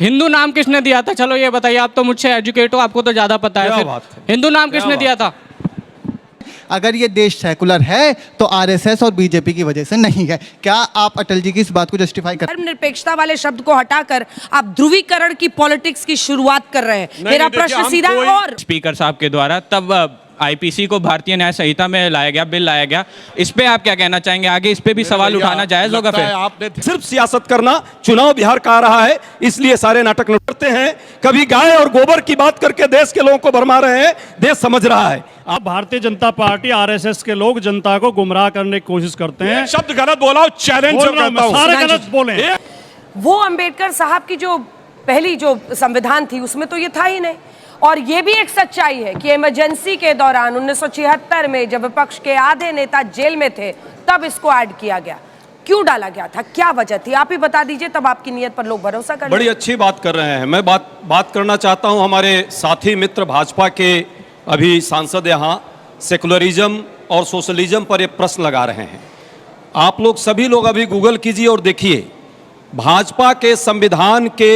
हिंदू नाम किसने दिया था? चलो ये बताइए, आप तो मुझसे एजुकेट हो, आपको तो ज्यादा पता है। फिर हिंदू नाम किसने दिया था? अगर ये देश सेकुलर है तो आरएसएस और बीजेपी की वजह से नहीं है। क्या आप अटल जी की इस बात को जस्टिफाई कर? धर्मनिरपेक्षता वाले शब्द को हटाकर आप ध्रुवीकरण की पॉलिटिक्स की शुरुआत कर रहे हैं। मेरा प्रश्न सीधा और स्पीकर साहब के द्वारा तब आईपीसी को भारतीय न्याय संहिता में लाया गया, बिल लाया गया। इस पे आप क्या कहना चाहेंगे? आगे इस पे भी सवाल उठाना जायज होगा? फिर आपने सिर्फ सियासत करना, चुनाव बिहार का आ रहा है इसलिए सारे नाटक करते हैं। कभी गाय और गोबर की बात करके देश के लोगों को भरमा रहे हैं, देश समझ रहा है। आप भारतीय जनता पार्टी आरएसएस के लोग जनता को गुमराह करने की कोशिश करते हैं। शब्द गलत बोला, चैलेंज करता हूं। सारे गलत बोले। वो अंबेडकर साहब की जो पहली जो संविधान थी उसमें तो ये था ही नहीं। और ये भी एक सच्चाई है कि इमरजेंसी के दौरान 1976 में जब विपक्ष के आधे नेता जेल में थे तब इसको ऐड किया गया। क्यों डाला गया था, क्या वजह थी, आप ही बता दीजिए, तब आपकी नीयत पर लोग भरोसा कर। बड़ी अच्छी बात कर रहे हैं। मैं बात करना चाहता हूं हमारे साथी मित्र भाजपा के अभी सांसद यहां सेकुलरिज्म और सोशलिज्म पर एक प्रश्न लगा रहे हैं। आप लोग सभी लोग अभी गूगल कीजिए और देखिए, भाजपा के संविधान के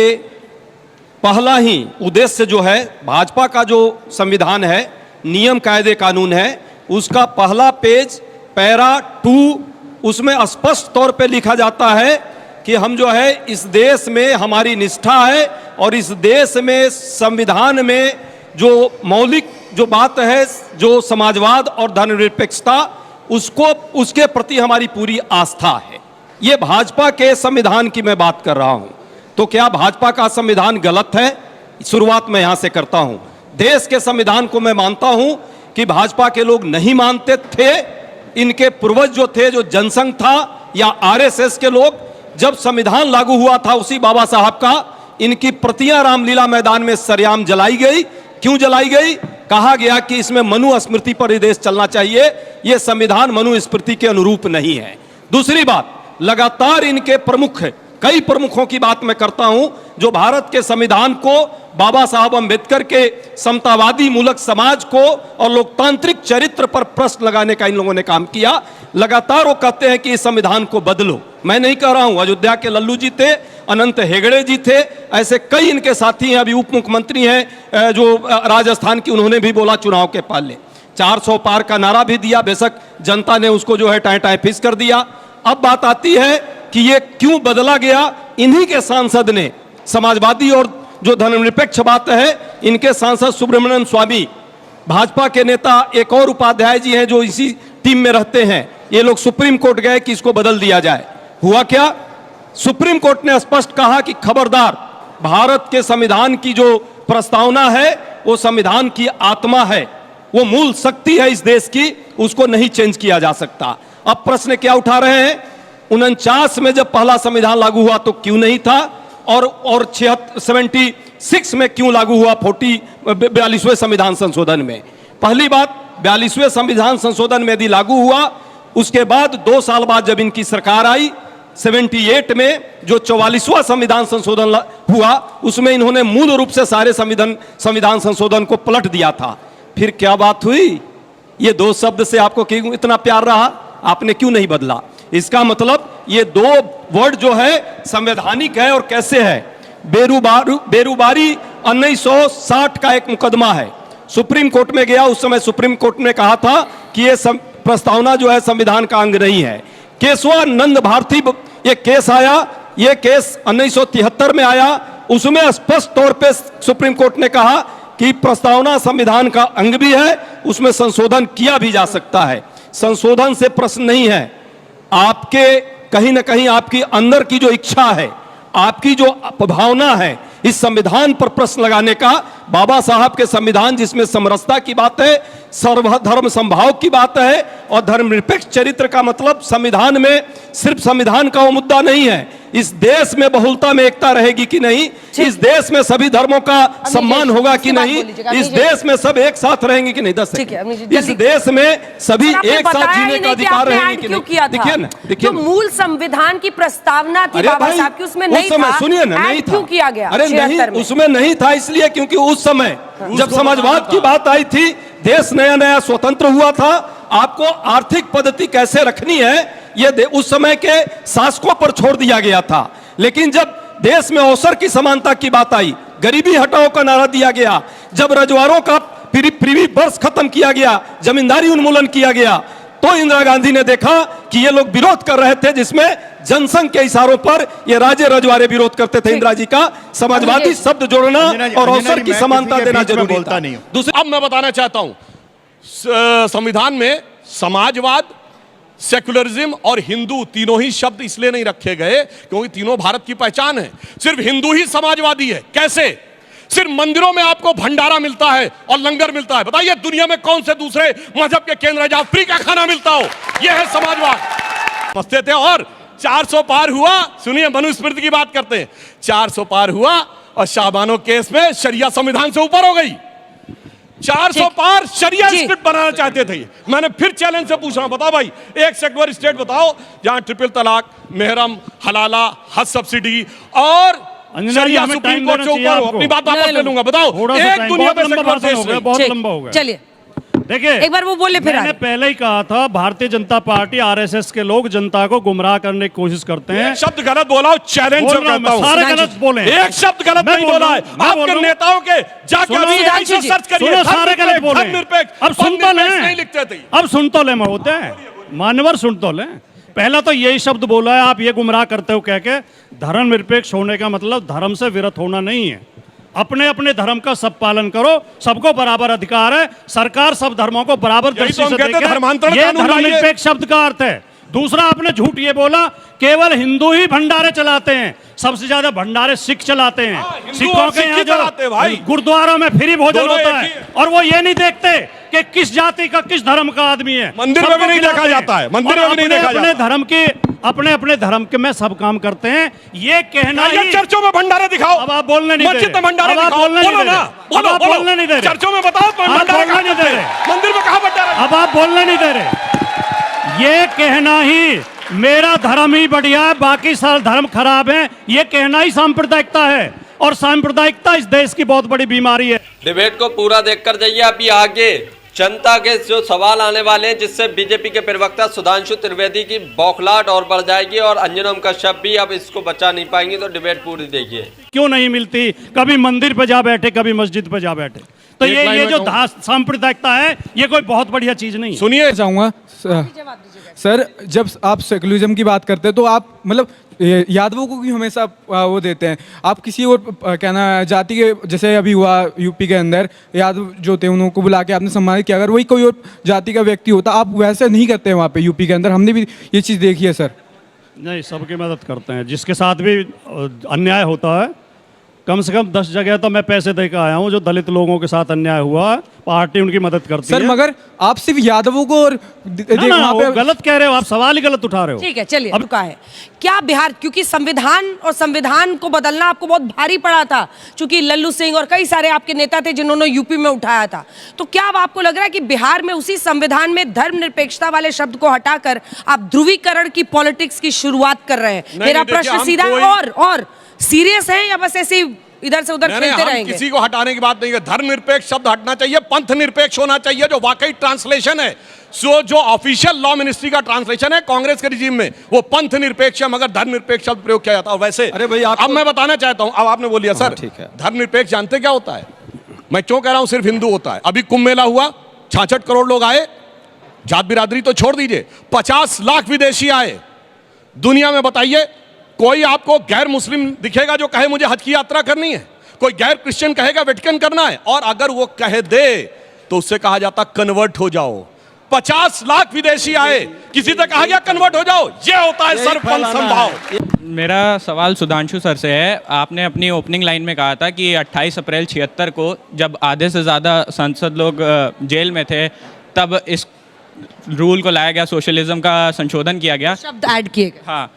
पहला ही उद्देश्य जो है, भाजपा का जो संविधान है, नियम कायदे कानून है, उसका पहला पेज पैरा 2 उसमें स्पष्ट तौर पे लिखा जाता है कि हम जो है इस देश में हमारी निष्ठा है और इस देश में संविधान में जो मौलिक जो बात है, जो समाजवाद और धर्मनिरपेक्षता, उसके प्रति हमारी पूरी आस्था है। ये भाजपा के संविधान की मैं बात कर रहा हूं। तो क्या भाजपा का संविधान गलत है? शुरुआत मैं यहां से करता हूं। देश के संविधान को मैं मानता हूं कि भाजपा के लोग नहीं मानते थे। इनके पूर्वज जो थे, जो जनसंघ था या आरएसएस के लोग, जब संविधान लागू हुआ था उसी बाबा साहब का, इनकी प्रतियां रामलीला मैदान में सरेआम जलाई गई। क्यों जलाई गई? कहा गया कि इसमें मनु स्मृति पर देश चलना चाहिए, यह संविधान मनु स्मृति के अनुरूप नहीं है। दूसरी बात, लगातार इनके कई प्रमुखों की बात मैं करता हूं जो भारत के संविधान को, बाबा साहब अम्बेडकर के समतावादी मूलक समाज को और लोकतांत्रिक चरित्र पर प्रश्न लगाने का इन लोगों ने काम किया। लगातार वो कहते हैं कि इस संविधान को बदलो। मैं नहीं कह रहा हूं, अयोध्या के लल्लू जी थे, अनंत हेगड़े जी थे, ऐसे कई इनके साथी हैं। अभी उप मुख्यमंत्री हैं जो राजस्थान की, उन्होंने भी बोला चुनाव के पहले 400 पार का नारा भी दिया। बेशक जनता ने उसको जो है टाई फिस कर दिया। अब बात आती है कि ये क्यों बदला गया। इन्हीं के सांसद ने, समाजवादी और जो धर्मनिरपेक्ष बात है, इनके सांसद सुब्रमण्यम स्वामी, भाजपा के नेता एक और उपाध्याय जी हैं जो इसी टीम में रहते हैं, ये लोग सुप्रीम कोर्ट गए कि इसको बदल दिया जाए। हुआ क्या? सुप्रीम कोर्ट ने स्पष्ट कहा कि खबरदार, भारत के संविधान की जो प्रस्तावना है वो संविधान की आत्मा है, वो मूल शक्ति है इस देश की, उसको नहीं चेंज किया जा सकता। अब प्रश्न क्या उठा रहे हैं? 49 में जब पहला संविधान लागू हुआ तो क्यों नहीं था, और 76 में क्यों लागू हुआ 42वें संविधान संशोधन में? पहली बात, 42वें संविधान संशोधन में यदि लागू हुआ, उसके बाद 2 साल बाद जब इनकी सरकार आई 78 में जो 44वां संविधान संशोधन हुआ, उसमें इन्होंने मूल रूप से सारे संविधान संशोधन को पलट दिया था। फिर क्या बात हुई? ये 2 शब्द से आपको क्यों इतना प्यार रहा? आपने क्यों नहीं बदला? इसका मतलब ये 2 वर्ड जो है संवैधानिक है। और कैसे है? बेरुबारी 1960 का एक मुकदमा है, सुप्रीम कोर्ट में गया। उस समय सुप्रीम कोर्ट ने कहा था कि ये प्रस्तावना जो है संविधान का अंग नहीं है। केशवानंद भारती ये केस आया, ये केस 1973 में आया। उसमें स्पष्ट तौर पे सुप्रीम कोर्ट ने कहा कि प्रस्तावना संविधान का अंग भी है, उसमें संशोधन किया भी जा सकता है। संशोधन से प्रश्न नहीं है, आपके कहीं ना कहीं आपकी अंदर की जो इच्छा है, आपकी जो भावना है, इस संविधान पर प्रश्न लगाने का। बाबा साहब के संविधान जिसमें समरसता की बात है, सर्वधर्म समभाव की बात है और धर्मनिरपेक्ष चरित्र का मतलब संविधान में सिर्फ संविधान का वो मुद्दा नहीं है, इस देश में बहुलता में एकता रहेगी कि नहीं, इस देश में सभी धर्मों का सम्मान होगा कि नहीं, इस देश में सब एक साथ रहेंगे कि नहीं, इस देश में सभी एक साथ जीने का अधिकार रहेंगे कि नहीं। देखिए ना, देखिए मूल संविधान की प्रस्तावना थी बाबा साहब की, उसमें नहीं था। सुनिए ना, नहीं था। क्यों किया गया? अरे नहीं, उसमें नहीं था इसलिए क्योंकि उस समय जब समाजवाद की बात आई थी, देश नया नया स्वतंत्र हुआ था, आपको आर्थिक पद्धति कैसे रखनी है ये उस समय के शासकों पर छोड़ दिया गया था। लेकिन जब देश में अवसर की समानता की बात आई, गरीबी हटाओ का नारा दिया गया, जब रजवाड़ों का प्रीवी बर्स खत्म किया गया, जमींदारी उन्मूलन किया गया, तो इंदिरा गांधी ने देखा कि ये लोग विरोध कर रहे थे, जिसमें जनसंघ के इशारों पर ये राजे रजवाड़े विरोध करते थे। इंदिरा जी का समाजवादी शब्द जोड़ना और अवसर की समानता देना जरूरी था। दूसरा, अब मैं बताना चाहता हूं, संविधान में समाजवाद, सेकुलरिज्म और हिंदू तीनों ही शब्द इसलिए नहीं रखे गए क्योंकि तीनों भारत की पहचान है। सिर्फ हिंदू ही समाजवादी है। कैसे? सिर्फ मंदिरों में आपको भंडारा मिलता है और लंगर मिलता है। बताइए दुनिया में कौन से दूसरे मजहब के केंद्र है जहां फ्री का खाना मिलता हो? यह है समाजवाद। समझते थे। और 400 पार हुआ, सुनिए मनुस्मृति की बात करते हैं, 400 पार हुआ और शाहबानो केस में शरिया संविधान से ऊपर हो गई। 400 पार शरिया स्टेट बनाना चाहते थे। मैंने फिर चैलेंज से पूछ रहा हूं, बताओ भाई, एक सेक्युलर स्टेट बताओ जहां ट्रिपल तलाक, मेहरम, हलाला, हज सब्सिडी और शरिया सुप्रीम कोर्ट से ऊपर हो। अपनी बात वापस ले लूंगा। बताओ एक दुनिया में सेक्युलर देश है। बहुत लंबा हो गया। चलिए देखिए, एक बार वो बोले, फिर मैंने पहले ही कहा था, भारतीय जनता पार्टी आरएसएस के लोग जनता को गुमराह करने की कोशिश करते हैं। एक शब्द गलत बोला हो, चैलेंज से कहता हूं। सारे गलत बोले, एक शब्द गलत नहीं बोला है। आपके नेताओं के जाके अभी सर्च करिए, सारे गलत बोले। अब सुन तो लें, नहीं लिखते थे। अब सुन तो लें, होते हैं मानवर, सुन तो लें। पहला तो यही शब्द बोला है, आप ये गुमराह करते हो कह के। धर्मनिरपेक्ष होने का मतलब धर्म से विरत होना नहीं है। अपने अपने धर्म का सब पालन करो, सबको बराबर अधिकार है। सरकार सब धर्मों को बराबर दृष्टि से देखे, ये धर्मनिरपेक्ष शब्द का अर्थ है। दूसरा, आपने झूठ ये बोला केवल हिंदू ही भंडारे चलाते हैं। सबसे ज्यादा भंडारे सिख चलाते हैं। सिखों के यहाँ जो गुरुद्वारों में फ्री भोजन होता है और वो ये नहीं देखते कि किस जाति का, किस धर्म का आदमी है। मंदिर में भी नहीं देखा जाता है। मंदिर में भी नहीं देखा जाता। अपने धर्म के में सब काम करते हैं। ये कहना ही, चर्चों में भंडारे दिखाओ। अब आप बोलने नहीं दे रहे। मस्जिद में भंडारे दिखाओ। बोलने नहीं दे रहे। चर्चों में बताओ भंडारे नहीं दे रहे। मंदिर में कहां भंडारा? अब आप बोलने नहीं दे रहे। ये कहना ही मेरा धर्म ही बढ़िया है, बाकी सारे धर्म खराब हैं, ये कहना ही सांप्रदायिकता है। और सांप्रदायिकता इस देश की बहुत बड़ी बीमारी है। डिबेट को पूरा देखकर जाइए। अभी आगे जनता के जो सवाल आने वाले हैं, जिससे बीजेपी के प्रवक्ता सुधांशु त्रिवेदी की बौखलाहट और बढ़ जाएगी और अंजनम कश्यप भी अब इसको बचा नहीं पाएंगे। तो डिबेट पूरी देखिए। क्यों नहीं मिलती? कभी मंदिर पे जा बैठे, कभी मस्जिद पे जा बैठे। तो ये जो सांप्रदायिकता है, ये कोई बहुत बढ़िया चीज नहीं। सुनिए, चाहूंगा सर, जब आप सेकुलरिज्म की बात करते हैं तो आप मतलब यादवों को भी हमेशा वो देते हैं। आप किसी और कहना जाति के, जैसे अभी हुआ यूपी के अंदर, यादव जो थे उनको बुला के आपने सम्मानित किया। अगर वही कोई और जाति का व्यक्ति होता, आप वैसे नहीं करते हैं वहाँ पे यूपी के अंदर। हमने भी ये चीज़ देखी है सर। नहीं, सबकी मदद करते हैं। जिसके साथ भी अन्याय होता है, कम से कम 10 जगह तो मैं पैसे देकर आया हूँ जो दलित लोगों के साथ अन्याय हुआ, पार्टी उनकी मदद करती है। सर मगर आप सिर्फ यादवों को और गलत कह रहे हो, आप सवाल ही गलत उठा रहे हो। ठीक है, चलिए। अब का है क्या बिहार, क्योंकि संविधान और संविधान को बदलना आपको बहुत भारी पड़ा था, क्योंकि लल्लू सिंह और कई सारे आपके नेता थे जिन्होंने यूपी में उठाया था। तो क्या अब आपको लग रहा है कि बिहार में उसी संविधान में धर्मनिरपेक्षता वाले शब्द को हटाकर आप ध्रुवीकरण की पॉलिटिक्स की शुरुआत कर रहे हैं? मेरा प्रश्न सीधा और सीरियस है या बस ऐसे इधर से उधर खेलते रहेंगे? किसी को हटाने की बात नहीं है। धर्मनिरपेक्ष शब्द हटना चाहिए, पंथ निरपेक्ष होना चाहिए, जो वाकई ट्रांसलेशन है। जो ऑफिशियल लॉ मिनिस्ट्री का ट्रांसलेशन है कांग्रेस के रिजीम में, वो पंथ निरपेक्ष है, मगर धर्मनिरपेक्ष शब्द प्रयोग किया जाता है। वैसे अरे भाई, अब मैं बताना चाहता हूं, अब आपने बोल दिया सर, ठीक है। धर्मनिरपेक्ष जानते क्या होता है? मैं क्यों कह रहा हूं सिर्फ हिंदू होता है? अभी कुंभ मेला हुआ, 66 करोड़ लोग आए, जात बिरादरी तो छोड़ दीजिए, 50 लाख विदेशी आए। दुनिया में बताइए कोई आपको गैर मुस्लिम दिखेगा जो कहे मुझे हज की यात्रा करनी है? कोई गैर क्रिश्चियन कहेगा वेटिकन करना है? और अगर वो कह दे तो उससे कहा जाता कन्वर्ट हो जाओ। 50 लाख विदेशी आए, किसी से कहा गया कन्वर्ट हो जाओ? ये होता है सरपंच संभाव। मेरा सवाल सुधांशु सर से है। आपने अपनी ओपनिंग लाइन में कहा था कि 28 अप्रैल 76 को जब आधे से ज़्यादा सांसद लोग जेल में थे, तब इस रूल को लाया गया, सोशलिज्म का संशोधन किया गया, शब्द ऐड किए गए। हाँ,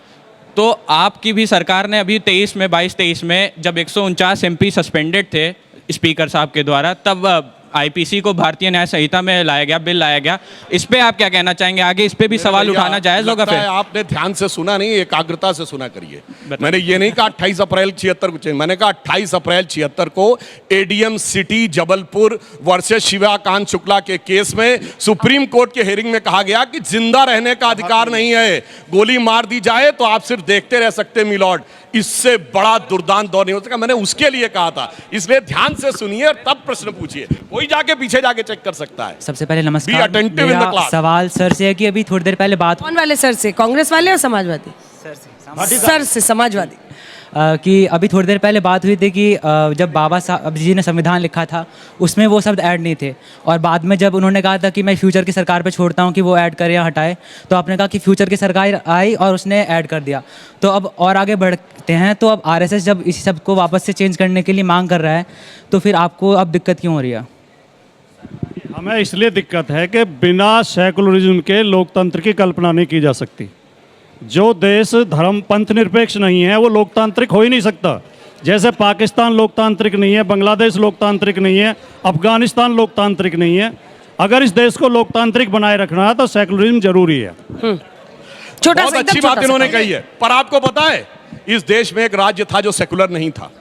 तो आपकी भी सरकार ने अभी 22-23 में जब 149 MP सस्पेंडेड थे स्पीकर साहब के द्वारा, तब आईपीसी को भारतीय न्याय संहिता में लाया गया, बिल लाया गया। इस पे आप क्या कहना चाहेंगे? आगे इस पे भी सवाल उठाना जायज होगा? फिर आपने ध्यान से सुना नहीं, एकाग्रता से सुना करिए। मैंने ये नहीं कहा 28 अप्रैल 76 को चाहिए, मैंने कहा 28 अप्रैल 76 को ADM city Jabalpur versus Shivakant Shukla के केस में सुप्रीम कोर्ट के हियरिंग में कहा गया कि जिंदा रहने का अधिकार नहीं है, गोली मार दी जाए तो आप सिर्फ देखते रह सकते मिलॉर्ड। इससे बड़ा दुर्दांत दौर नहीं हो सका। मैंने उसके लिए कहा था, इसलिए ध्यान से सुनिए और तब प्रश्न पूछिए, कोई जाके पीछे जाके चेक कर सकता है। सबसे पहले Be नमस्कार। attentive in the मेरा class. सवाल सर से है कि अभी थोड़ी देर पहले बात कौन वाले सर से, कांग्रेस वाले या समाजवादी? सर से, समाजवादी। कि अभी थोड़ी देर पहले बात हुई थी कि जब बाबा साहब जी ने संविधान लिखा था उसमें वो शब्द ऐड नहीं थे, और बाद में जब उन्होंने कहा था कि मैं फ्यूचर की सरकार पे छोड़ता हूँ कि वो ऐड करे या हटाए, तो आपने कहा कि फ्यूचर की सरकार आई और उसने ऐड कर दिया। तो अब और आगे बढ़ते हैं, तो अब आरएसएस जब इस शब्द को वापस से चेंज करने के लिए मांग कर रहा है, तो फिर आपको अब दिक्कत क्यों हो रही है? हमें इसलिए दिक्कत है कि बिना सेकुलरिज्म के लोकतंत्र की कल्पना नहीं की जा सकती। जो देश धर्म पंथ निरपेक्ष नहीं है वो लोकतांत्रिक हो ही नहीं सकता। जैसे पाकिस्तान लोकतांत्रिक नहीं है, बांग्लादेश लोकतांत्रिक नहीं है, अफगानिस्तान लोकतांत्रिक नहीं है। अगर इस देश को लोकतांत्रिक बनाए रखना है तो सेकुलरिज्म जरूरी है। छोटा बहुत सा, अच्छी बात इन्होंने कही है, पर आपको पता है इस देश में एक राज्य था जो सेकुलर नहीं था।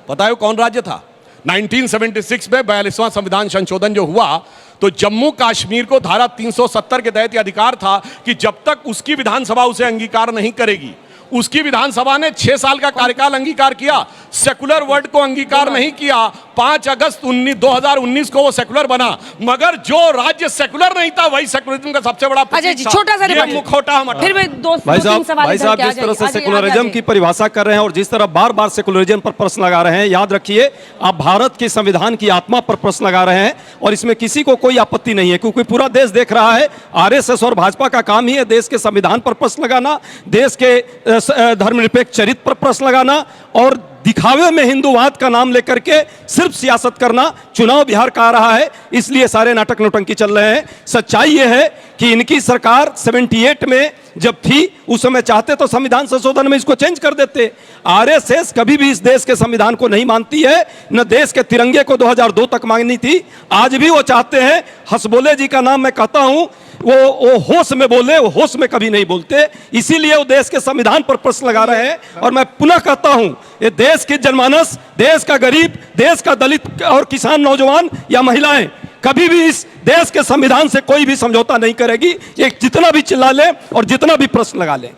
पता है वो कौन राज्य था? 1976 में 42वां संविधान संशोधन जो हुआ, तो जम्मू कश्मीर को धारा 370 के तहत यह अधिकार था कि जब तक उसकी विधानसभा उसे अंगीकार नहीं करेगी, उसकी विधानसभा ने 6 साल का कार्यकाल अंगीकार किया, सेकुलर वर्ड को अंगीकार नहीं किया। 5 अगस्त 2019 को वो सेकुलर बना, मगर जो राज्य सेकुलर नहीं था वही सेकुलरिज्म का सबसे बड़ा अच्छा जी, छोटा सा ये मुखौटा हम फिर मैं दो भाई तीन सवाल भाई इधर साहब के आ जिस तरह से जाइए। सेकुलरिज्म की परिभाषा कर रहे हैं और जिस तरह बार बार सेकुलरिज्म पर प्रश्न लगा रहे हैं, याद रखिए आप भारत के संविधान की आत्मा पर प्रश्न लगा रहे हैं और इसमें किसी को कोई आपत्ति नहीं है, क्योंकि पूरा देश देख रहा है। आरएसएस और भाजपा का काम ही है देश के संविधान पर प्रश्न लगाना, देश के धर्मनिरपेक्ष चरित्र पर प्रश्न लगाना और दिखावे में हिंदूवाद का नाम लेकर के सिर्फ सियासत करना। चुनाव बिहार का आ रहा है, इसलिए सारे नाटक नौटंकी चल रहे हैं। सच्चाई यह है कि इनकी सरकार 78 में जब थी उस समय चाहते तो संविधान संशोधन में इसको चेंज कर देते। आरएसएस कभी भी इस देश के संविधान को नहीं मानती है, न देश के तिरंगे को 2002 तक मांगनी थी, आज भी वो चाहते हैं। हसबोले जी का नाम मैं कहता हूं, वो होश में बोले, वो होश में कभी नहीं बोलते, इसीलिए वो देश के संविधान पर प्रश्न लगा रहे हैं। और मैं पुनः कहता हूं, ये देश की जनमानस, देश का गरीब, देश का दलित और किसान, नौजवान या महिलाएं कभी भी इस देश के संविधान से कोई भी समझौता नहीं करेगी। ये जितना भी चिल्ला ले और जितना भी प्रश्न लगा ले।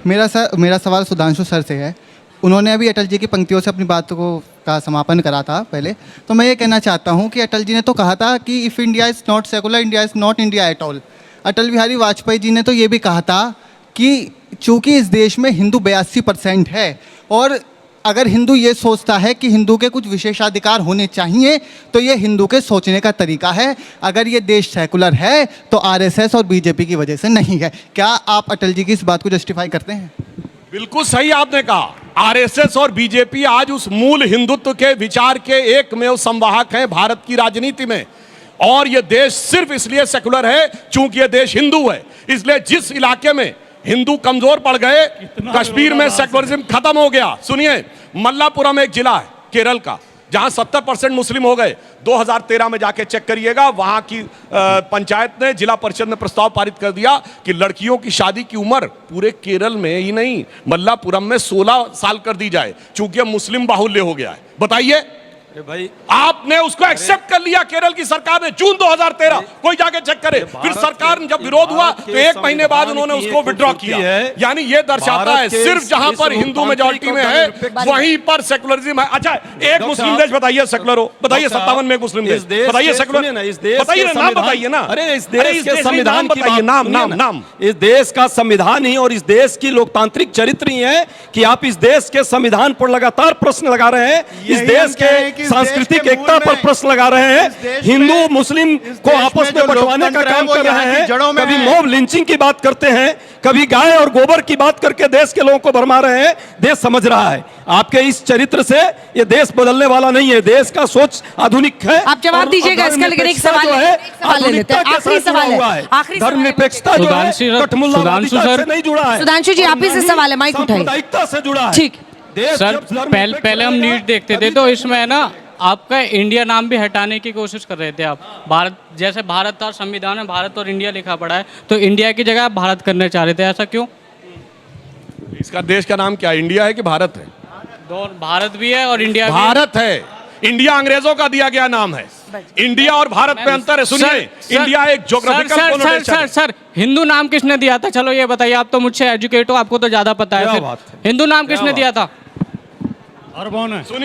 मेरा सवाल सुधांशु सर से है। उन्होंने अभी अटल जी की पंक्तियों से अपनी बात का समापन करा था पहले, तो मैं ये कहना चाहता हूँ कि अटल जी ने तो कहा था कि if India is not secular, India is not India at all. Atal Bihari Vajpayee ji ने तो ये भी कहा था कि चूंकि इस देश में हिंदू 82% है और अगर हिंदू ये सोचता है कि हिंदू के कुछ विशेषाधिकार होने चाहिए तो ये हिंदू के सोचने का तरीका है। अगर ये देश सेकुलर है तो आरएसएस और बीजेपी की वजह से नहीं है। क्या आप अटल जी की इस बात को जस्टिफाई करते हैं? बिल्कुल सही आपने कहा। आरएसएस और बीजेपी आज उस मूल हिंदुत्व के विचार के एकमेव संवाहक हैं भारत की राजनीति में। और यह देश सिर्फ इसलिए सेकुलर है चूंकि यह देश हिंदू है। इसलिए जिस इलाके में हिंदू कमजोर पड़ गए, कश्मीर में सेकुलरिज्म खत्म हो गया। सुनिए, मल्लापुरम एक जिला है केरल का जहां 70% मुस्लिम हो गए। 2013 में जाके चेक करिएगा, वहां की पंचायत ने, जिला परिषद ने प्रस्ताव पारित कर दिया कि लड़कियों की शादी की उम्र पूरे केरल में ही नहीं, मल्लापुरम में 16 साल कर दी जाए, चूंकि अब मुस्लिम बाहुल्य हो गया है। बताइए भाई, आपने उसको एक्सेप्ट कर लिया केरल की सरकार ने जून 2013। कोई जाके चेक करे। फिर सरकार जब विरोध हुआ तो 1 महीने बाद उन्होंने उसको विड्रॉ किया। यानी ये दर्शाता है सिर्फ जहां पर हिंदू मेजॉरिटी में है वहीं पर सेकुलरिज्म है। अच्छा, एक मुस्लिम देश बताइए सेकुलर हो, बताइए 57 में मुस्लिम देश बताइए सेकुलर, बताइए नाम बताइए ना। अरे इस देश के संविधान बताइए, नाम। इस देश का संविधान ही और इस देश की लोकतांत्रिक चरित्र ही है कि आप इस देश के संविधान पर लगातार प्रश्न लगा रहे हैं। इस देश के सांस्कृतिक एकता पर प्रश्न लगा रहे हैं, हिंदू मुस्लिम को आपस में बंटवाने का काम कर रहे हैं। कभी मॉब लिंचिंग की बात करते हैं, कभी गाय और गोबर की बात करके देश के लोगों को भरमा रहे हैं। देश समझ रहा है आपके इस चरित्र से ये देश बदलने वाला नहीं है। देश का सोच आधुनिक है। आप जवाब दीजिएगा इसका, लेकिन एक सवाल है, आखिरी सवाल है, आखिरी धर्मनिरपेक्षता जो है सुधांशु सर नहीं जुड़ा है। सुधांशु जी आप ही से सवाल है, माइक उठाइए। साम्प्रदायिकता से जुड़ा है। ठीक सर, पहले हम नीट देखते थे तो इसमें है ना आपका इंडिया नाम भी हटाने की कोशिश कर रहे थे आप। भारत जैसे भारत था, संविधान में भारत और इंडिया लिखा पड़ा है, तो इंडिया की जगह आप भारत करने चाह रहे थे, ऐसा क्यों? इसका देश का नाम क्या, इंडिया है कि भारत है? भारत भी है और इंडिया भी भारत है। इंडिया अंग्रेजों का दिया गया नाम है। इंडिया और भारत में अंतर है, सुनिए। इंडिया एक ज्योग्राफिकल कोनोटेशन है। सर हिंदू नाम किसने दिया था? चलो ये बताइए, आप तो मुझसे एजुकेट हो, आपको तो ज्यादा पता है। क्या फिर बात है? हिंदू नाम किसने दिया था? अरबों ने। सुनिए